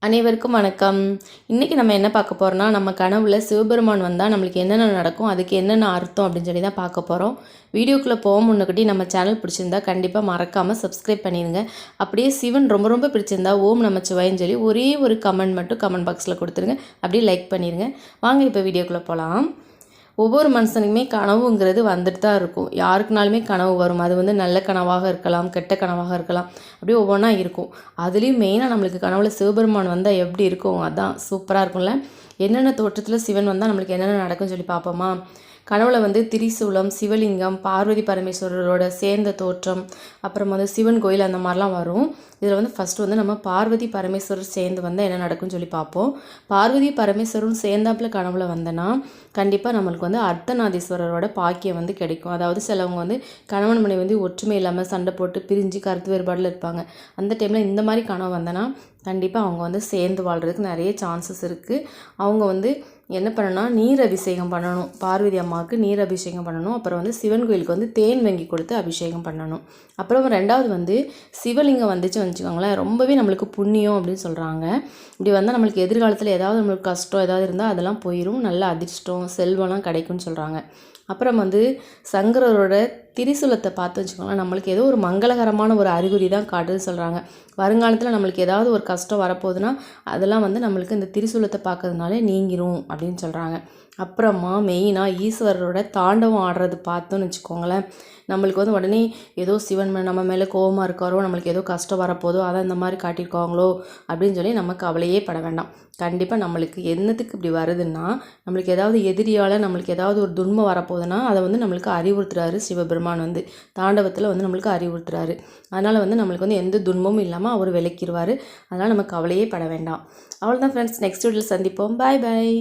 அனைவருக்கும் வணக்கம். இன்றைக்கி நம்ம என்ன பார்க்க போகிறோம்னா, நம்ம கனவுல சிவபெருமான் வந்தால் நம்மளுக்கு என்னென்ன நடக்கும், அதுக்கு என்னென்ன அர்த்தம் அப்படின்னு சொல்லி தான் பார்க்க போகிறோம். வீடியோக்குள்ளே போக முன்னக்கட்டி நம்ம சேனல் பிடிச்சிருந்தா கண்டிப்பாக மறக்காமல் சப்ஸ்கிரைப் பண்ணிடுங்க. அப்படியே சிவன் ரொம்ப ரொம்ப பிடிச்சிருந்தா ஓம் நமச்சிவாயன்னு சொல்லி ஒரே ஒரு கமெண்ட் மட்டும் கமெண்ட் பாக்ஸில் கொடுத்துருங்க. அப்படியே லைக் பண்ணிடுங்க. வாங்க இப்போ வீடியோக்குள்ளே போகலாம். ஒவ்வொரு மனுஷனுக்குமே கனவுங்கிறது வந்துட்டு தான் இருக்கும். யாருக்குனாலுமே கனவு வரும். அது வந்து நல்ல கனவாக இருக்கலாம், கெட்ட கனவாக இருக்கலாம். அப்படியே ஒவ்வொன்றா இருக்கும். அதுலேயும் மெயினாக நம்மளுக்கு கனவுல சிவபெருமான் வந்தால் எப்படி இருக்கும், அதான் சூப்பராக இருக்கும்ல. என்னென்ன தோற்றத்தில் சிவன் வந்தால் நம்மளுக்கு என்னென்ன நடக்கும்னு சொல்லி பார்ப்போமா. கனவுல வந்து திரிசூலம், சிவலிங்கம், பார்வதி பரமேஸ்வரரோட சேர்ந்த தோற்றம், அப்புறம் வந்து சிவன் கோயில் அந்த மாதிரிலாம் வரும். இதில் வந்து ஃபஸ்ட்டு வந்து நம்ம பார்வதி பரமேஸ்வரர் சேர்ந்து வந்தால் என்ன நடக்கும்னு சொல்லி பார்ப்போம். பார்வதி பரமேஸ்வரரும் சேர்ந்தாப்புல கனவுல வந்தேன்னா கண்டிப்பாக நம்மளுக்கு வந்து அர்த்தநாதீஸ்வரரோட பாக்கியம் வந்து கிடைக்கும். அதாவது சிலவங்க வந்து கணவன் மனைவி வந்து ஒற்றுமை இல்லாமல் சண்டை போட்டு பிரிஞ்சு கருத்து வேறுபாடில் இருப்பாங்க. அந்த டைமில் இந்த மாதிரி கனவு வந்தேன்னா கண்டிப்பாக அவங்க வந்து சேர்ந்து வாழ்கிறதுக்கு நிறைய சான்சஸ் இருக்குது. அவங்க வந்து என்ன பண்ணணும்னா நீர் அபிஷேகம் பண்ணணும். பார்வதி அம்மாவுக்கு நீர் அபிஷேகம் பண்ணணும். அப்புறம் வந்து சிவன் கோயிலுக்கு வந்து தேன் வாங்கி கொடுத்து அபிஷேகம் பண்ணணும். அப்புறம் ரெண்டாவது வந்து சிவலிங்கம் வந்துச்சுன்னு வச்சுக்கோங்களேன், ரொம்பவே நம்மளுக்கு புண்ணியம் அப்படின்னு சொல்கிறாங்க. இப்படி வந்தால் நம்மளுக்கு எதிர்காலத்தில் ஏதாவது நம்மளுக்கு கஷ்டம் ஏதாவது இருந்தால் அதெல்லாம் போயிடும். நல்ல அதிர்ஷ்டம் செல்வம்லாம் கிடைக்கும்னு சொல்கிறாங்க. அப்புறம் வந்து சங்கரரோட திரிசூலத்தை பார்த்து வச்சுக்கோங்களேன், நம்மளுக்கு ஏதோ ஒரு மங்களகரமான ஒரு அறிகுறி தான் காட்டுதுன்னு சொல்கிறாங்க. வருங்காலத்தில் நம்மளுக்கு ஏதாவது ஒரு கஷ்டம் வரப்போகுதுன்னா அதெல்லாம் வந்து நம்மளுக்கு இந்த திரிசூலத்தை பார்க்கறதுனால நீங்கிரும் அப்படின்னு சொல்கிறாங்க. அப்புறமா மெயினாக ஈஸ்வரரோட தாண்டவம் ஆடுறது பார்த்தோன்னு வச்சுக்கோங்களேன், நம்மளுக்கு வந்து உடனே ஏதோ சிவன் நம்ம மேலே கோபமாக இருக்காரோ, நம்மளுக்கு ஏதோ கஷ்டம் வரப்போதோ, அதை இந்த மாதிரி காட்டியிருக்காங்களோ அப்படின்னு சொல்லி நம்ம கவலையே பட வேண்டாம். கண்டிப்பாக நம்மளுக்கு என்னத்துக்கு இப்படி வருதுன்னா, நம்மளுக்கு ஏதாவது எதிரியால் நம்மளுக்கு ஏதாவது ஒரு துன்பம் வரப்போகுதுன்னா அதை வந்து நம்மளுக்கு அறிவுறுத்துறாரு சிவபெருமான் வந்து தாண்டவத்தில் வந்து நம்மளுக்கு அறிவுறுத்துறாரு. அதனால் வந்து நம்மளுக்கு வந்து எந்த துன்பமும் இல்லாமல் அவர் விளக்கிடுவார். அதனால் நம்ம கவலையே பட வேண்டாம். அவ்வளோதான் ஃப்ரெண்ட்ஸ், நெக்ஸ்ட் வீடியோவில் சந்திப்போம். பாய் பாய்.